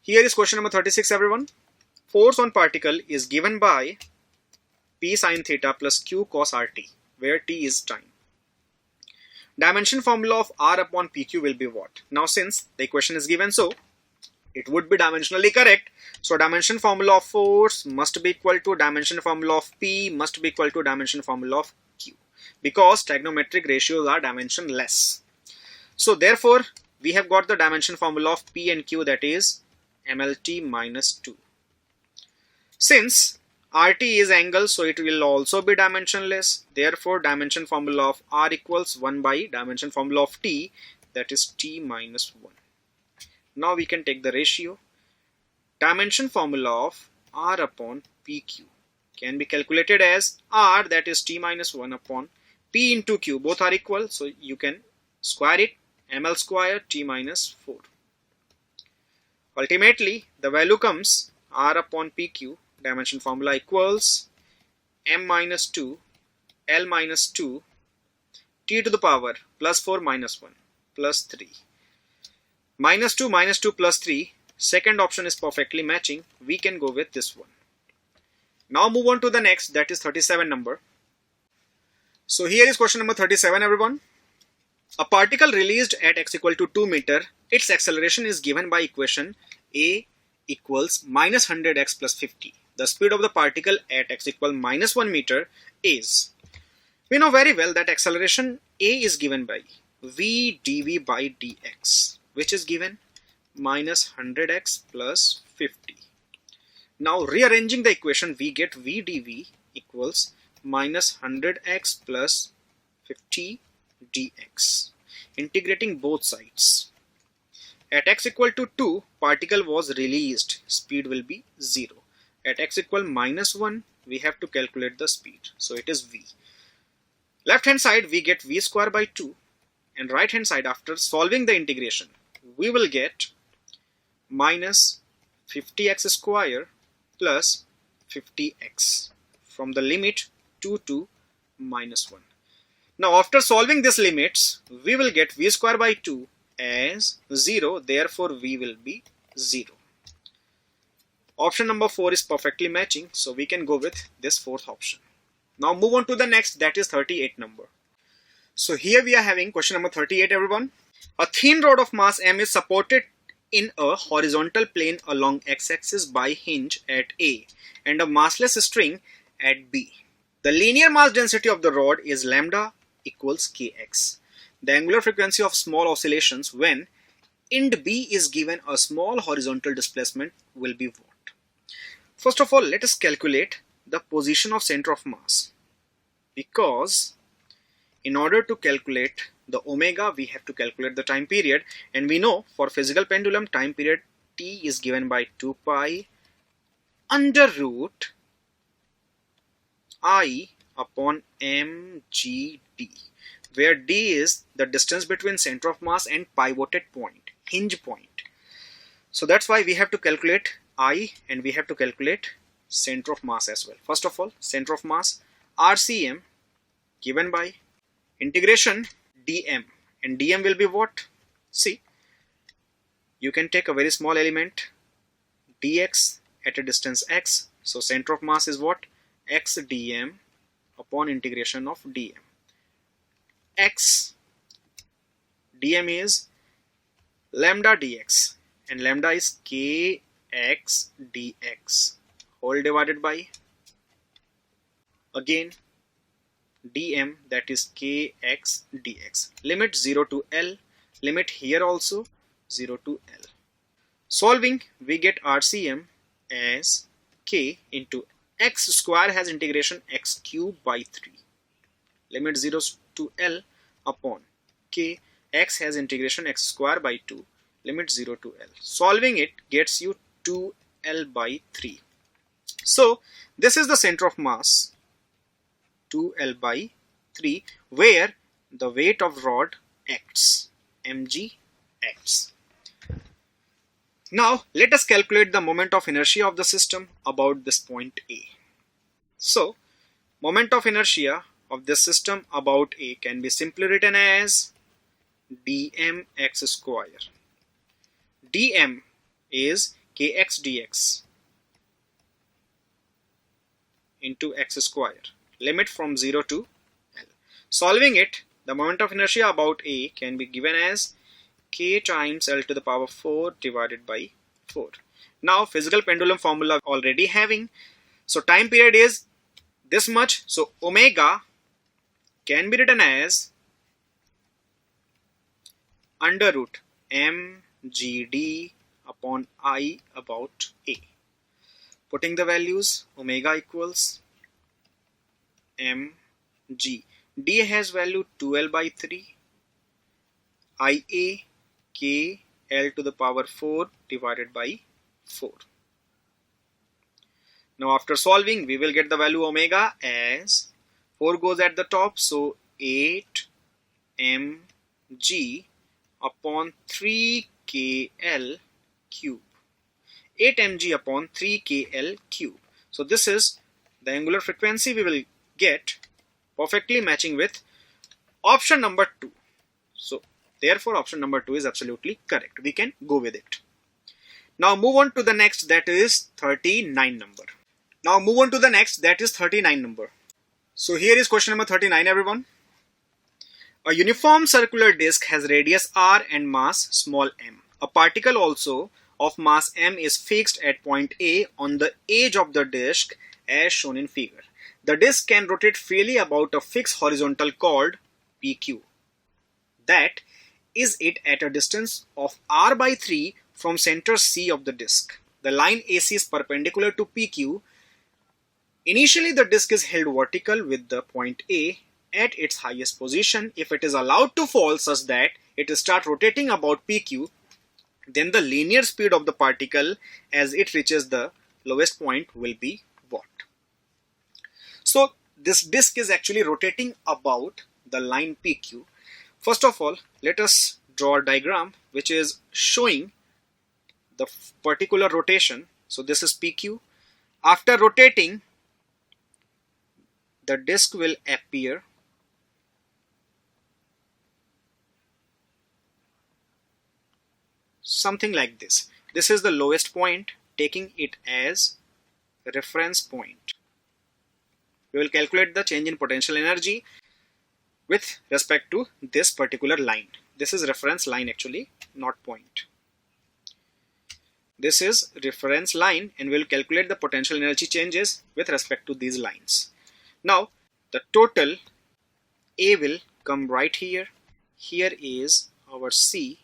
Here is question number 36, everyone. Force on particle is given by P sin theta plus Q cos RT, where T is time. Dimension formula of R upon PQ will be what? Now, since the equation is given, so it would be dimensionally correct. So dimension formula of force must be equal to dimension formula of P must be equal to dimension formula of Q, because trigonometric ratios are dimensionless. So therefore, we have got the dimension formula of P and Q, that is MLT minus 2. Since RT is angle, so it will also be dimensionless. Therefore, dimension formula of R equals 1 by dimension formula of T, that is T minus 1. Now we can take the ratio. Dimension formula of R upon PQ can be calculated as R, that is T minus 1 upon P into Q. Both are equal, so you can square it, ml square T minus 4. Ultimately, the value comes R upon PQ, dimension formula equals m minus 2 L minus 2 T to the power plus 4 minus 1 plus 3. Minus 2 plus 3, second option is perfectly matching. We can go with this one. Now move on to the next, that is 37 number. So here is question number 37, everyone. A particle released at x equal to 2 meter, its acceleration is given by equation A equals minus 100x plus 50. The speed of the particle at x equal minus 1 meter is. We know very well that acceleration A is given by v dv by dx, which is given minus 100x plus 50. Now rearranging the equation, we get v dv equals minus 100x plus 50 dx. Integrating both sides. At x equal to 2, particle was released, speed will be 0. At x equal minus 1, we have to calculate the speed, so it is v. Left hand side we get v square by 2, and right hand side, after solving the integration, we will get minus 50x square plus 50x from the limit 2 to minus 1. Now after solving these limits, we will get v square by 2 as 0, therefore v will be 0. Option number 4 is perfectly matching, so we can go with this fourth option. Now move on to the next, that is 38 number. So here we are having question number 38, everyone. A thin rod of mass m is supported in a horizontal plane along x-axis by hinge at A and a massless string at B. The linear mass density of the rod is lambda equals kx. The angular frequency of small oscillations when end B is given a small horizontal displacement will be what? First of all, let us calculate the position of center of mass, because in order to calculate the omega, we have to calculate the time period, and we know for physical pendulum time period T is given by 2 pi under root I upon mgd, where d is the distance between center of mass and pivoted point, hinge point. So that's why we have to calculate I and we have to calculate center of mass as well. First of all, center of mass RCM given by integration dm, and dm will be what? See, you can take a very small element dx at a distance x, so center of mass is what? X dm upon integration of dm. X dm is lambda dx, and lambda is kx dx whole divided by again dm, that is kx dx. Limit 0 to L, limit here also 0 to L. Solving, we get RCM as k into x square has integration x cube by 3. Limit 0 to L upon k, x has integration x square by 2. Limit 0 to L. Solving it gets you 2L by 3. So this is the center of mass 2L by 3, where the weight of rod acts, mg acts. Now let us calculate the moment of inertia of the system about this point A. So moment of inertia of this system about A can be simply written as dmx square. Dm is kx dx into x square, limit from 0 to L. Solving it, the moment of inertia about A can be given as k times L to the power 4 divided by 4. Now physical pendulum formula already having, so time period is this much, so omega can be written as under root mgd upon I about A. Putting the values, omega equals mg. D has value 2L by 3. IA k L to the power 4 divided by 4. Now after solving, we will get the value omega as 4 goes at the top, so 8 mg upon 3 kl cube. 8 mg upon 3 kl cube. So this is the angular frequency we will get, perfectly matching with option number 2. So therefore option number 2 is absolutely correct. We can go with it. Now move on to the next, that is 39 number. So here is question number 39, everyone. A uniform circular disc has radius r and mass small m. A particle also of mass m is fixed at point A on the edge of the disc as shown in figure. The disc can rotate freely about a fixed horizontal called PQ. That is it at a distance of r by 3 from center C of the disc. The line AC is perpendicular to PQ. Initially the disc is held vertical with the point A at its highest position. If it is allowed to fall such that it starts rotating about PQ, then the linear speed of the particle as it reaches the lowest point will be what? So this disc is actually rotating about the line PQ. First of all, let us draw a diagram which is showing the particular rotation. So this is PQ. After rotating, the disc will appear something like this. This is the lowest point, taking it as a reference point. We will calculate the change in potential energy with respect to this particular line. This is reference line actually, not point. This is reference line, and we will calculate the potential energy changes with respect to these lines. Now the total A will come right here. Here is our C.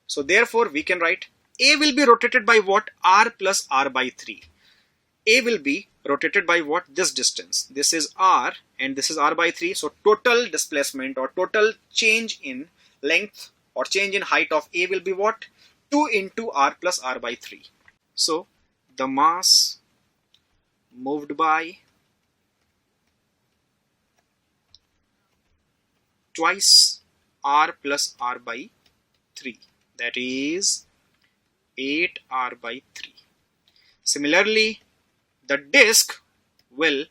So therefore we can write A will be rotated by what? R plus R by 3. A will be rotated by what? This distance. This is R and this is R by 3. So total displacement or total change in length or change in height of A will be what? 2 into R plus R by 3. So the mass moved by twice R plus R by 3, that is 8R by 3. Similarly, the disc will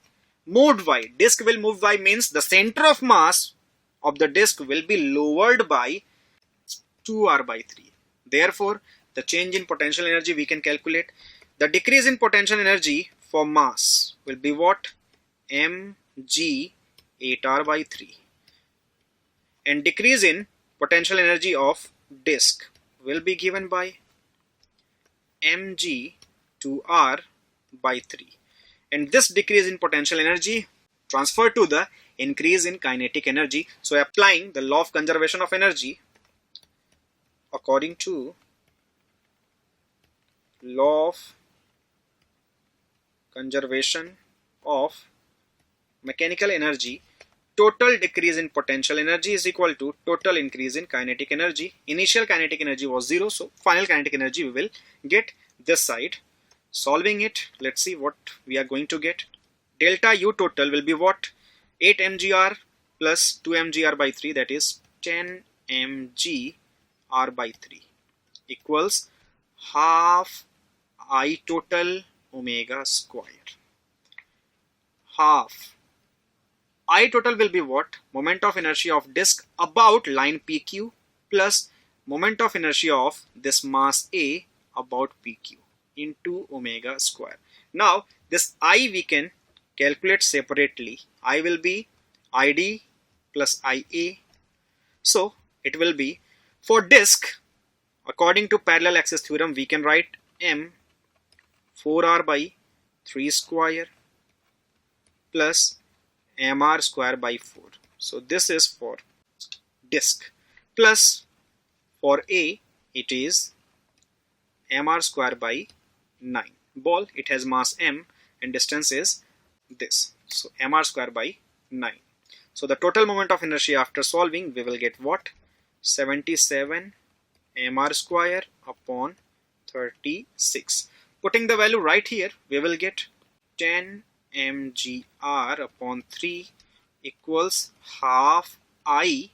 move by. Disc will move by means the center of mass of the disc will be lowered by 2R by 3. Therefore, the change in potential energy we can calculate. The decrease in potential energy for mass will be what? mg 8R by 3. And decrease in potential energy of disc will be given by mg 2R by 3. And this decrease in potential energy transfer to the increase in kinetic energy. So applying the law of conservation of energy, according to law of conservation of mechanical energy, total decrease in potential energy is equal to total increase in kinetic energy. Initial kinetic energy was 0, so final kinetic energy we will get this side. Solving it, let's see what we are going to get. Delta U total will be what? 8 mgr plus 2 mgr by 3, that is 10 mg r by 3 equals half I total omega square. Half I total will be what? Moment of inertia of disk about line PQ plus moment of inertia of this mass A about PQ into omega square. Now this I we can calculate separately. I will be ID plus IA. So it will be, for disk, according to parallel axis theorem, we can write M 4R by 3 square plus mr square by 4. So this is for disk, plus for A it is mr square by 9. Ball, it has mass m and distance is this, so mr square by 9. So the total moment of inertia after solving, we will get what? 77 mr square upon 36. Putting the value right here, we will get 10 mgr upon 3 equals half I,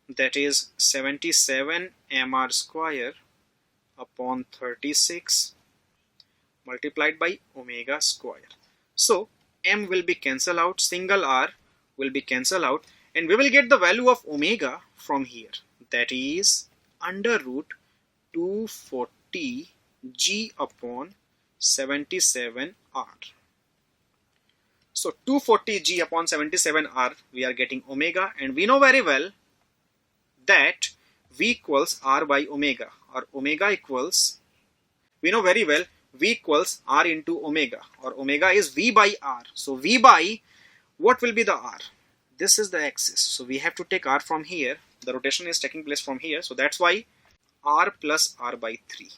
that is 77 mr square upon 36 multiplied by omega square. So m will be cancelled out, single r will be cancelled out, and we will get the value of omega from here, that is under root 240 g upon 77 r. So 240 g upon 77 r, we are getting omega, and we know very well that v equals r by omega, or omega equals, we know very well v equals r into omega, or omega is v by r. So v by, what will be the r? This is the axis, so we have to take r from here. The rotation is taking place from here, so that's why r plus r by 3.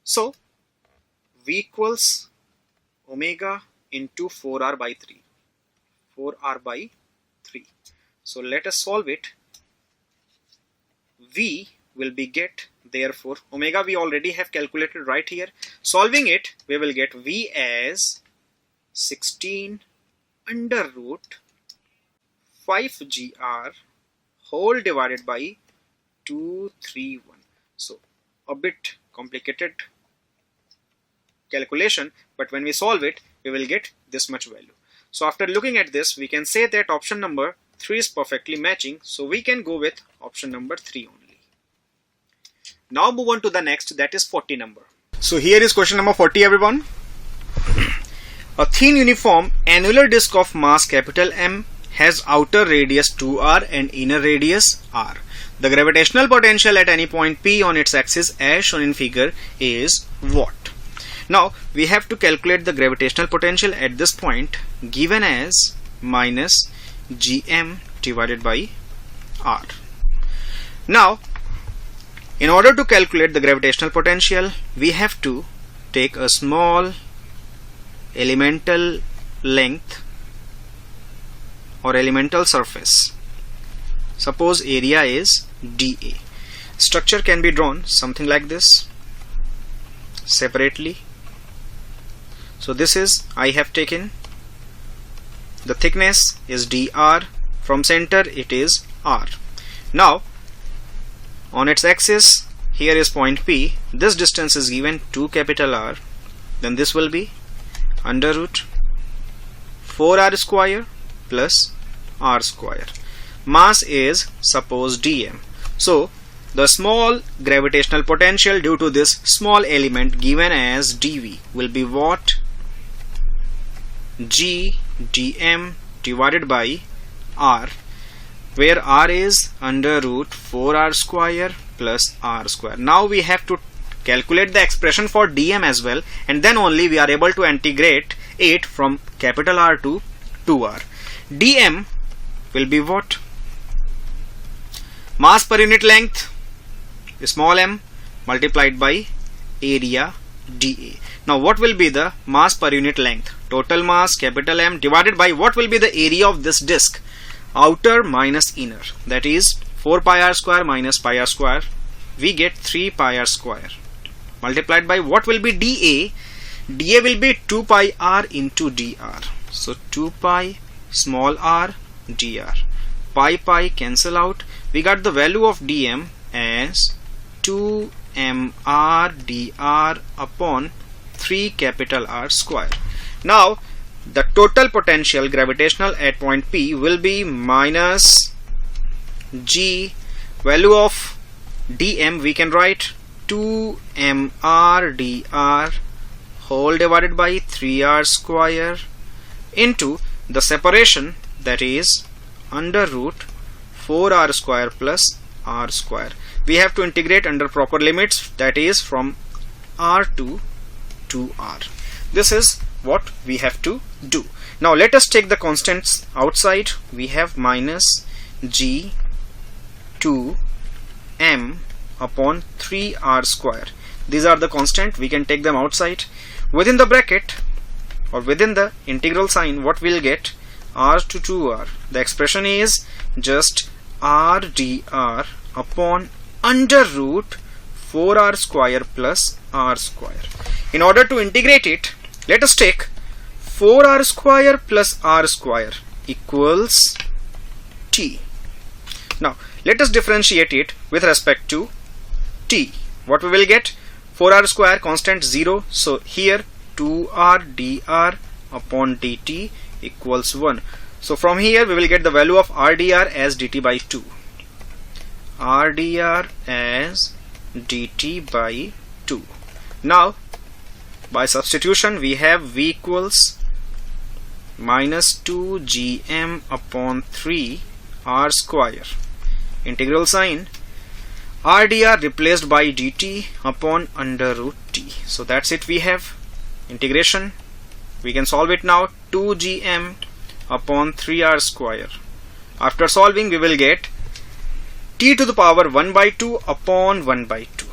So v equals omega into 4r by 3, 4r by 3. So let us solve it. V will be get, therefore omega we already have calculated right here. Solving it, we will get v as 16 under root 5gr whole divided by 231. So a bit complicated calculation, but when we solve it, we will get this much value. So after looking at this, we can say that option number 3 is perfectly matching, so we can go with option number 3 only. Now move on to the next, that is 40 number. So here is question number 40, everyone. A thin uniform annular disk of mass capital M has outer radius 2r and inner radius r. The gravitational potential at any point P on its axis as shown in figure is what? Now we have to calculate the gravitational potential at this point, given as minus gm divided by r. Now in order to calculate the gravitational potential, we have to take a small elemental length or elemental surface. Suppose area is dA. Structure can be drawn something like this separately. So this is, I have taken, the thickness is dr, from center it is r. Now on its axis, here is point P, this distance is given 2 capital R, then this will be under root 4r square plus r square. Mass is suppose dm. So the small gravitational potential due to this small element given as dv will be what? G dm divided by r, where r is under root 4r square plus r square. Now we have to calculate the expression for dm as well, and then only we are able to integrate it from capital R to 2r. dm will be what? Mass per unit length, small m, multiplied by area dA. Now what will be the mass per unit length? Total mass capital M divided by what will be the area of this disk? Outer minus inner, that is 4 pi r square minus pi r square, we get 3 pi r square, multiplied by what will be dA? dA will be 2 pi r into dr. So 2 pi small r dr. Pi pi cancel out. We got the value of dm as 2 mr dr upon 3 capital R square. Now the total potential gravitational at point P will be minus g, value of dm, we can write 2mr dr whole divided by 3r square into the separation, that is under root 4r square plus r square. We have to integrate under proper limits, that is from r2 to r. This is what we have to do. Now let us take the constants outside. We have minus g 2m upon 3r square. These are the constant. We can take them outside. Within the bracket or within the integral sign, what we'll get? r to 2r. The expression is just r dr upon under root 4r square plus r square. In order to integrate it, let us take 4r square plus r square equals t. Now let us differentiate it with respect to t. What we will get? 4r square constant 0, so here 2r dr upon dt equals 1. So from here we will get the value of r dr as dt by 2. r dr as dt by 2. Now by substitution we have v equals minus 2 gm upon 3 r square. Integral sign, r dr replaced by dt upon under root t. So that's it. We have integration. We can solve it now. 2 gm upon 3r square. After solving we will get t to the power 1 by 2 upon 1 by 2,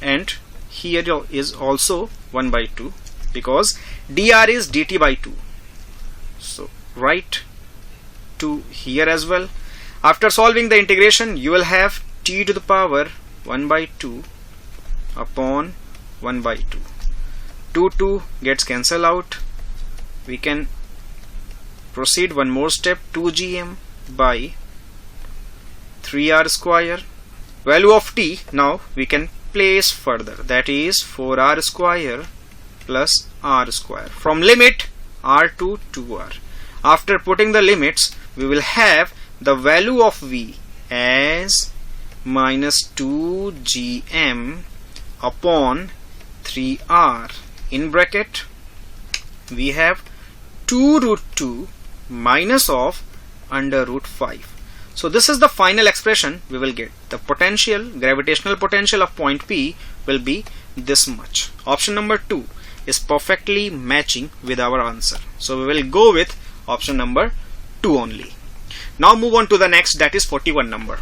and here is also 1 by 2 because dr is dt by 2. So write 2 here as well. After solving the integration, you will have t to the power 1 by 2 upon 1 by 2. 2 gets cancelled out. We can proceed one more step. 2 gm by 3r square. Value of t now we can place further, that is 4r square plus r square from limit r to 2r. After putting the limits, we will have the value of v as minus 2 gm upon 3r. In bracket we have 2 root 2 minus of under root 5. So this is the final expression we will get. The potential, gravitational potential of point P will be this much. Option number 2 is perfectly matching with our answer. So we will go with option number 2 only. Now move on to the next, that is 41 number.